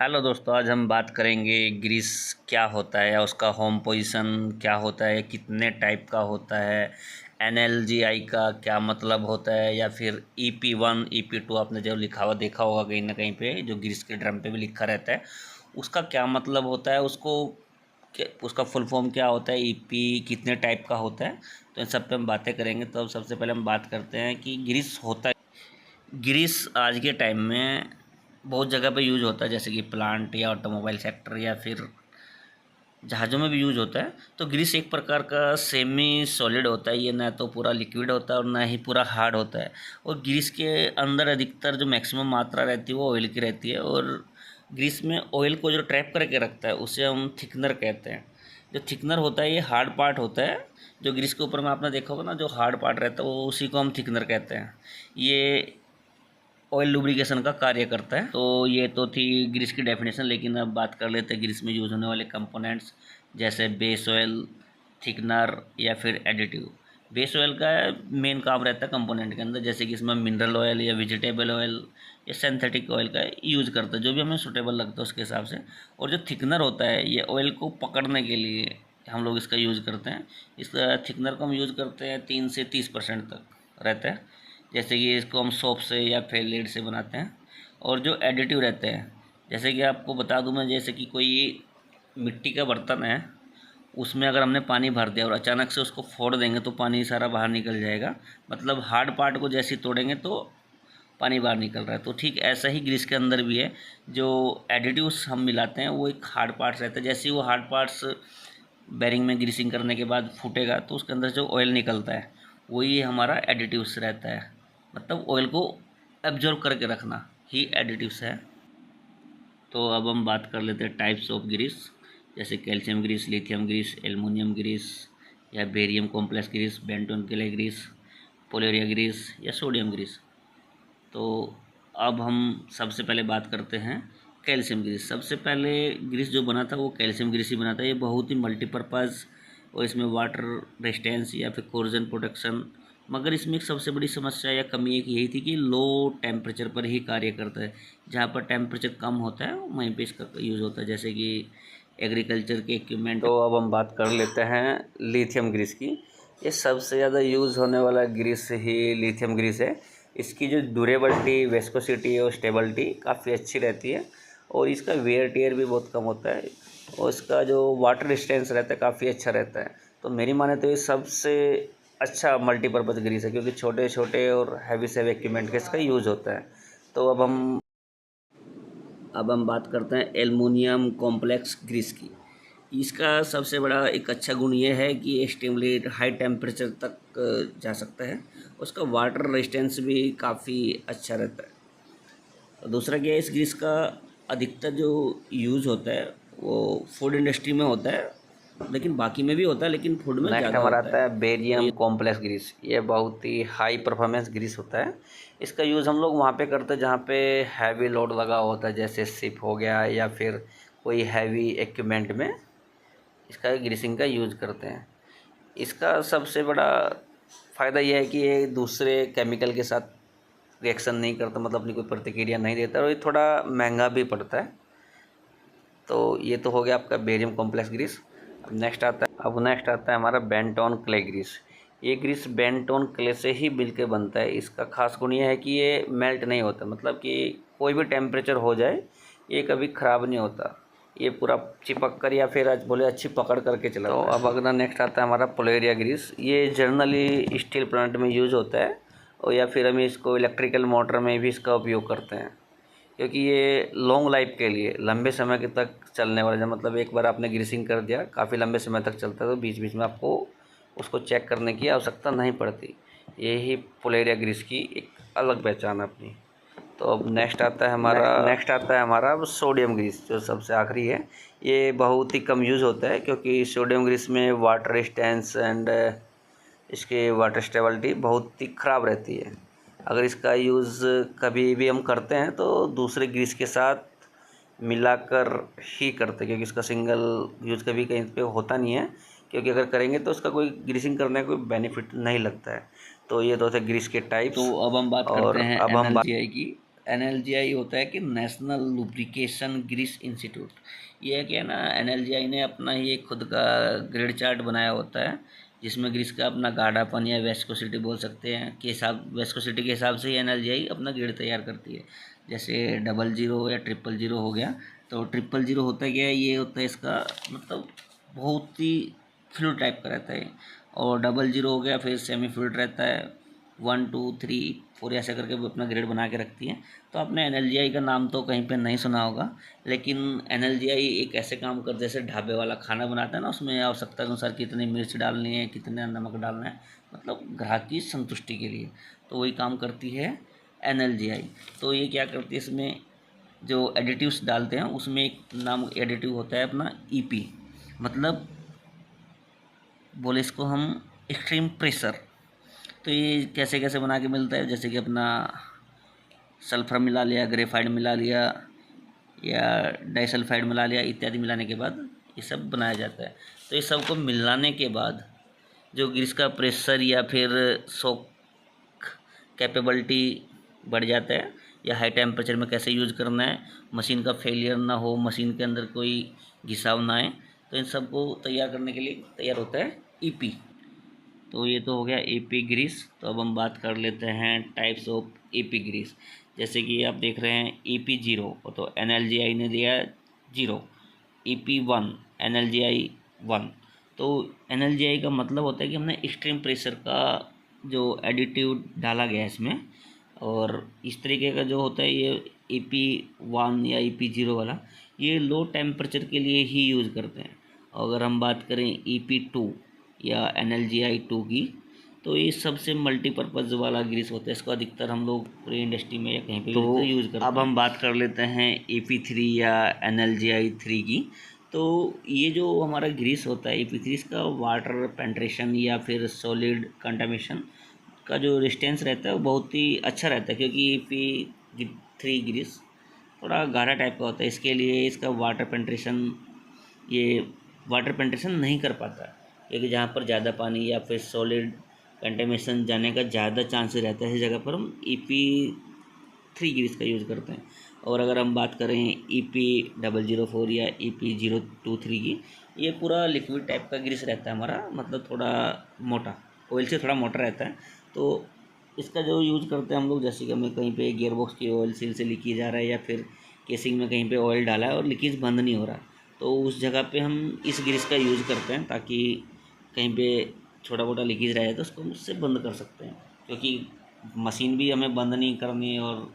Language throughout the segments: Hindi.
हेलो दोस्तों, आज हम बात करेंगे ग्रीस क्या होता है या उसका होम पोजीशन क्या होता है, कितने टाइप का होता है, एनएलजीआई का क्या मतलब होता है, या फिर EP1 EP2 आपने जो लिखा हुआ देखा होगा कहीं ना कहीं पे, जो ग्रीस के ड्रम पे भी लिखा रहता है, उसका क्या मतलब होता है, उसका फुल फॉर्म क्या होता है, EP कितने टाइप का होता है। तो इन सब पे हम बातें करेंगे। तो अब सबसे पहले हम बात करते हैं कि ग्रीस होता है। ग्रीस आज के टाइम में बहुत जगह पे यूज़ होता है, जैसे कि प्लांट या ऑटोमोबाइल सेक्टर या फिर जहाज़ों में भी यूज़ होता है। तो ग्रीस एक प्रकार का सेमी सॉलिड होता है, ये ना तो पूरा लिक्विड होता है और ना ही पूरा हार्ड होता है। और ग्रीस के अंदर अधिकतर जो मैक्सिमम मात्रा रहती है वो ऑयल की रहती है। और ग्रीस में ऑयल को जो ट्रैप करके रखता है उसे हम थिकनर कहते हैं। जो थिकनर होता है ये हार्ड पार्ट होता है। जो ग्रीस के ऊपर में आपने देखा होगा ना, जो हार्ड पार्ट रहता है वो उसी को हम थिकनर कहते हैं। ये ऑयल लुब्रिकेशन का कार्य करता है। तो ये तो थी ग्रीस की डेफिनेशन, लेकिन अब बात कर लेते हैं ग्रीस में यूज़ होने वाले कंपोनेंट्स, जैसे बेस ऑयल, थिकनर या फिर एडिटिव। बेस ऑयल का मेन काम रहता है कंपोनेंट के अंदर, जैसे कि इसमें मिनरल ऑयल या वेजिटेबल ऑयल या सिंथेटिक ऑयल का यूज़ करता है, जो भी हमें सूटेबल लगता है उसके हिसाब से। और जो थिकनर होता है ये ऑयल को पकड़ने के लिए हम लोग इसका यूज़ करते हैं। इस थिकनर को हम यूज़ करते हैं 3 से 30% तक रहता है, जैसे कि इसको हम सोप से या फिर लीड से बनाते हैं। और जो एडिटिव रहते हैं, जैसे कि आपको बता दूं मैं, जैसे कि कोई मिट्टी का बर्तन है, उसमें अगर हमने पानी भर दिया और अचानक से उसको फोड़ देंगे तो पानी सारा बाहर निकल जाएगा। मतलब हार्ड पार्ट को जैसे ही तोड़ेंगे तो पानी बाहर निकल रहा है। तो ठीक ऐसा ही ग्रीस के अंदर भी है। जो एडिटिव्स हम मिलाते हैं वो एक हार्ड पार्ट्स रहता है। जैसे ही वो हार्ड पार्ट्स बेरिंग में ग्रीसिंग करने के बाद फूटेगा तो उसके अंदर जो ऑयल निकलता है वही हमारा एडिटिव्स रहता है। मतलब ऑयल को एब्जॉर्ब करके रखना ही एडिटिव्स है। तो अब हम बात कर लेते हैं टाइप्स ऑफ ग्रीस, जैसे calcium grease, lithium grease, aluminium grease या barium complex grease, bentone clay grease, polyurea grease या सोडियम ग्रीस। तो अब हम सबसे पहले बात करते हैं कैल्शियम ग्रीस। सबसे पहले ग्रीस जो बना था वो कैल्शियम ग्रीस ही बना था। ये बहुत ही मल्टीपर्पज़, और इसमें वाटर रेजिस्टेंस या फिर कोरोजन प्रोटेक्शन, मगर इसमें एक सबसे बड़ी समस्या या कमी एक यही थी कि लो टेम्परेचर पर ही कार्य करता है। जहाँ पर टेम्परेचर कम होता है वहीं पे इसका यूज़ होता है, जैसे कि एग्रीकल्चर के इक्विपमेंट। तो अब हम बात कर लेते हैं लिथियम ग्रीस की। ये सबसे ज़्यादा यूज़ होने वाला ग्रीस ही लिथियम ग्रीस है। इसकी जो ड्यूरेबिलिटी, विस्कोसिटी और स्टेबिलिटी काफ़ी अच्छी रहती है, और इसका वेयर टेयर भी बहुत कम होता है, और इसका जो वाटर डिस्टेंस रहता है काफ़ी अच्छा रहता है। तो मेरी माने तो ये सबसे अच्छा मल्टीपर्पज़ ग्रीस है, क्योंकि छोटे छोटे और हैवी से हैवी इक्विपमेंट का इसका यूज़ होता है। तो अब हम बात करते हैं एल्युमिनियम कॉम्प्लेक्स ग्रीस की। इसका सबसे बड़ा एक अच्छा गुण ये है कि ये स्टेबलेट हाई टेम्परेचर तक जा सकता है। उसका वाटर रेजिस्टेंस भी काफ़ी अच्छा रहता है। और दूसरा क्या है, इस ग्रीस का अधिकतर जो यूज़ होता है वो फूड इंडस्ट्री में होता है, लेकिन बाकी में भी होता है, लेकिन फूड में ज़्यादा हमारा आता है बेरियम कॉम्प्लेक्स ग्रीस। ये बहुत ही हाई परफॉर्मेंस ग्रीस होता है। इसका यूज़ हम लोग वहाँ पे करते हैं जहाँ पे हैवी लोड लगा होता है, जैसे शिप हो गया या फिर कोई हैवी इक्विपमेंट में इसका ग्रीसिंग का यूज़ करते हैं। इसका सबसे बड़ा फ़ायदा यह है कि ये दूसरे केमिकल के साथ रिएक्शन नहीं करता, मतलब अपनी कोई प्रतिक्रिया नहीं देता, और ये थोड़ा महंगा भी पड़ता है। तो ये तो हो गया आपका बेरियम कॉम्प्लेक्स ग्रीस। अब नेक्स्ट आता है हमारा बेंटोन क्ले ग्रीस। ये ग्रीस बेंटोन क्ले से ही मिल के बनता है। इसका खास गुण ये है कि ये मेल्ट नहीं होता, मतलब कि कोई भी टेम्परेचर हो जाए ये कभी ख़राब नहीं होता। ये पूरा चिपक कर या फिर आज बोले अच्छी पकड़ करके चला। तो अब अगला नेक्स्ट आता है हमारा पोलेरिया ग्रीस। ये जनरली स्टील प्लांट में यूज़ होता है, और या फिर हम इसको इलेक्ट्रिकल मोटर में भी इसका उपयोग करते हैं, क्योंकि ये लॉन्ग लाइफ के लिए लंबे समय के तक चलने वाला, मतलब एक बार आपने ग्रीसिंग कर दिया काफ़ी लंबे समय तक चलता है, तो बीच बीच में आपको उसको चेक करने की आवश्यकता नहीं पड़ती। यही पोलेरिया ग्रीस की एक अलग पहचान है अपनी। तो अब नेक्स्ट आता है हमारा अब सोडियम ग्रीस, जो सबसे आखिरी है। ये बहुत ही कम यूज़ होता है, क्योंकि सोडियम ग्रीस में वाटर रेजिस्टेंस एंड इसकी वाटर स्टेबिलिटी बहुत ही ख़राब रहती है। अगर इसका यूज़ कभी भी हम करते हैं तो दूसरे ग्रीस के साथ मिलाकर ही करते हैं, क्योंकि इसका सिंगल यूज़ कभी कहीं पे होता नहीं है, क्योंकि अगर करेंगे तो उसका कोई ग्रीसिंग करने का कोई बेनिफिट नहीं लगता है। तो ये तो थे ग्रीस के टाइप्स। तो अब हम बात करते हैं एनएलजीआई की। NLGI होता है कि नेशनल लुब्रिकेशन ग्रीस इंस्टीट्यूट। ये है कि ना NLGI ने अपना ही एक खुद का ग्रेड चार्ट बनाया होता है, जिसमें ग्रीस का अपना गाढ़ापन या वेस्कोसिटी बोल सकते हैं के हिसाब, वेस्कोसिटी के हिसाब से ही NLGI अपना ग्रेड तैयार करती है। जैसे 00 या 000 हो गया, तो 000 होता है क्या, ये होता है इसका मतलब बहुत ही फ्लूइड टाइप का रहता है। और 00 हो गया फिर सेमी फ्लूइड रहता है। 1 2 3 4 ऐसे करके वो अपना ग्रेड बना के रखती है। तो आपने NLGI का नाम तो कहीं पे नहीं सुना होगा, लेकिन NLGI एक ऐसे काम कर, जैसे ढाबे वाला खाना बनाता है ना, उसमें आवश्यकता के अनुसार कितनी मिर्च डालनी है, कितना नमक डालना है, मतलब ग्राहक की संतुष्टि के लिए, तो वही काम करती है NLGI। तो ये क्या करती है, इसमें जो एडिटिव्स डालते हैं उसमें एक नाम एडिटिव होता है अपना EP, मतलब बोले इसको हम एक्सट्रीम प्रेशर। तो ये कैसे कैसे बना के मिलता है, जैसे कि अपना सल्फर मिला लिया, ग्रेफाइड मिला लिया या डाइसल्फाइड मिला लिया, इत्यादि मिलाने के बाद ये सब बनाया जाता है। तो ये सबको मिलाने के बाद जो ग्रीस का प्रेशर या फिर शॉक कैपेबिलिटी बढ़ जाता है, या हाई टेम्परेचर में कैसे यूज करना है, मशीन का फेलियर ना हो, मशीन के अंदर कोई घिसाव ना आए, तो इन सबको तैयार करने के लिए तैयार होता है EP। तो ये तो हो गया EP ग्रीस। तो अब हम बात कर लेते हैं टाइप्स ऑफ EP ग्रीस। जैसे कि आप देख रहे हैं EP0, तो NLGI ने दिया 0। EP1 NLGI 1। तो NLGI का मतलब होता है कि हमने एक्सट्रीम प्रेशर का जो एडिटिव डाला गया है इसमें, और इस तरीके का जो होता है ये EP1 या EP0 वाला, ये लो टेम्परेचर के लिए ही यूज़ करते हैं। अगर हम बात करें EP2 या NLGI 2 की, तो ये सबसे मल्टीपर्पज़ वाला ग्रीस होता है। इसको अधिकतर हम लोग पूरी इंडस्ट्री में या कहीं पे भी यूज़ करते हैं। अब हम बात कर लेते हैं EP3 या NLGI 3 की। तो ये जो हमारा ग्रीस होता है EP3, इसका वाटर पेंट्रेशन या फिर सॉलिड कंटामिनेशन का जो रेजिस्टेंस रहता है वो बहुत ही अच्छा रहता है, क्योंकि EP3 ग्रीस थोड़ा गाढ़ा टाइप का होता है। इसके लिए इसका वाटर पेंट्रेशन नहीं कर पाता, क्योंकि जहाँ पर ज़्यादा पानी या फिर सॉलिड कंटेमिनेशन जाने का ज़्यादा चांस रहता है, इस जगह पर हम EP3 ग्रीस का यूज़ करते हैं। और अगर हम बात करें EP004 या EP023 की, ये पूरा लिक्विड टाइप का ग्रीस रहता है हमारा, मतलब थोड़ा मोटा, ऑयल से थोड़ा मोटा रहता है। तो इसका जो यूज़ करते हैं हम लोग, जैसे कि हमें कहीं पे गियर बॉक्स की ऑयल सील से लीकेज आ रहा है, या फिर केसिंग में कहीं पे ऑयल डाला है और लीकेज बंद नहीं हो रहा, तो उस जगह पे हम इस ग्रीस का यूज़ करते हैं, ताकि कहीं पे छोटा मोटा लीकेज रह जाए तो उसको उससे बंद कर सकते हैं। क्योंकि मशीन भी हमें बंद नहीं करनी है और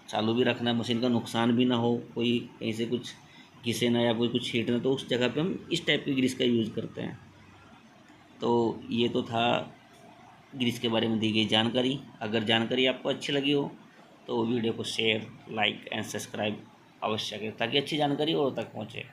चालू भी रखना है, मशीन का नुकसान भी ना हो, कोई कहीं से कुछ घिसे ना या कोई कुछ हीट ना, तो उस जगह पे हम इस टाइप की ग्रीस का यूज़ करते हैं। तो ये तो था ग्रीस के बारे में दी गई जानकारी। अगर जानकारी आपको अच्छी लगी हो तो वीडियो को शेयर, लाइक एंड सब्सक्राइब अवश्य करें, ताकि अच्छी जानकारी और तक पहुँचे।